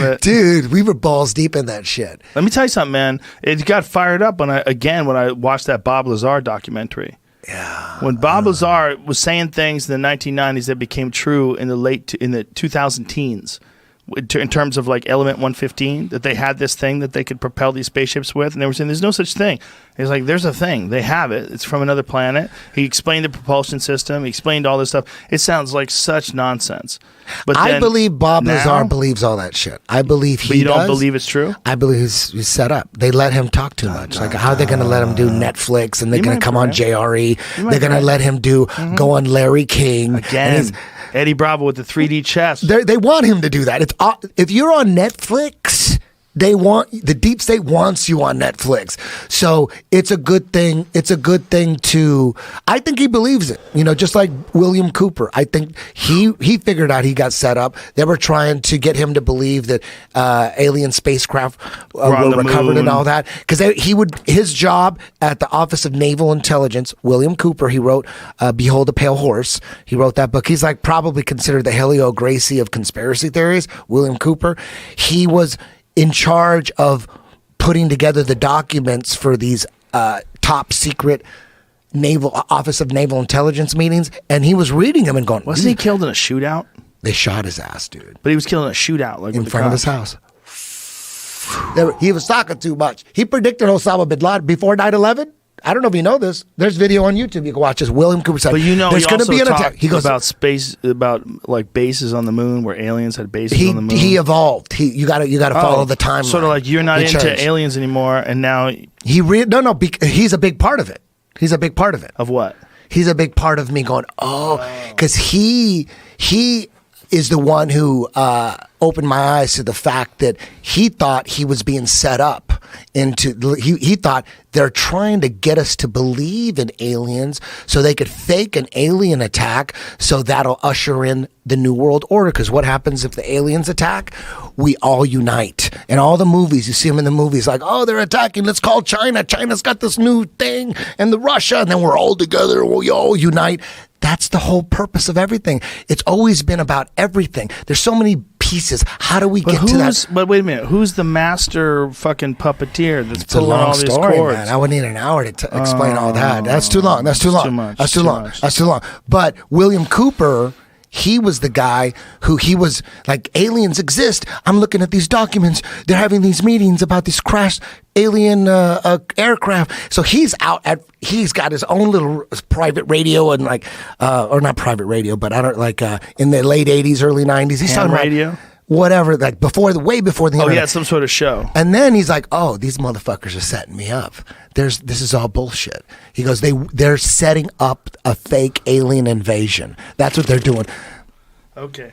have it. Dude, we were balls deep in that shit. Let me tell you something, man. It got fired up when I watched that Bob Lazar documentary. Yeah. When Bob Lazar was saying things in the 1990s that became true in the 2000 teens, in terms of like Element 115, that they had this thing that they could propel these spaceships with, and they were saying there's no such thing. He's like, there's a thing. They have it. It's from another planet. He explained the propulsion system. He explained all this stuff. It sounds like such nonsense. But I believe Bob Lazar believes all that shit. I believe he But you don't does. believe it's true? I believe he's set up. They let him talk too much. Like, how are they going to let him do Netflix, and they're going to come on JRE? They're going to let him go on Larry King. Again. Eddie Bravo with the 3D chest. They want him to do that. It's if you're on Netflix, the deep state wants you on Netflix. So it's a good thing. It's a good thing to. I think he believes it. You know, just like William Cooper. I think he figured out he got set up. They were trying to get him to believe that alien spacecraft were recovered and all that, because his job at the Office of Naval Intelligence. William Cooper. He wrote "Behold a Pale Horse." He wrote that book. He's like probably considered the Helio Gracie of conspiracy theories. William Cooper. He was in charge of putting together the documents for these top secret Office of Naval Intelligence meetings, and he was reading them and going, wasn't he killed in a shootout? They shot his ass, dude. But he was killed in a shootout, like in front of his house. He was talking too much. He predicted Osama bin Laden before 9/11. I don't know if you know this. There's video on YouTube. You can watch this. William Cooper said, but you know, there's going to be an attack. He goes about space, about like bases on the moon, where aliens had bases on the moon. He evolved. You got to follow the timeline. Sort of like you're not into aliens anymore, and now he's a big part of it. He's a big part of it. Of what? He's a big part of me going, because he is the one who opened my eyes to the fact that he thought he was being set up into. He thought they're trying to get us to believe in aliens so they could fake an alien attack, so that'll usher in the New World Order. Because what happens if the aliens attack? We all unite. And all the movies, you see them in the movies, like, oh, they're attacking. Let's call China. China's got this new thing, and the Russia, and then we're all together. We all unite. That's the whole purpose of everything. It's always been about everything. There's so many pieces. How do we get to that? But wait a minute. Who's the master fucking puppeteer that's it's pulling all these cords? Man. I would need an hour to explain all that. That's too long. That's too long. That's too long. That's too long. But William Cooper, he was the guy who he was like, aliens exist. I'm looking at these documents. They're having these meetings about these crashed alien aircraft. So he's got his own little private radio and like, or not private radio, but I don't like in the late 80s, early 90s. He's talking radio? About whatever, like way before the internet. Yeah, some sort of show. And then he's like, oh, these motherfuckers are setting me up. This is all bullshit. He goes, they're setting up a fake alien invasion. That's what they're doing. Okay.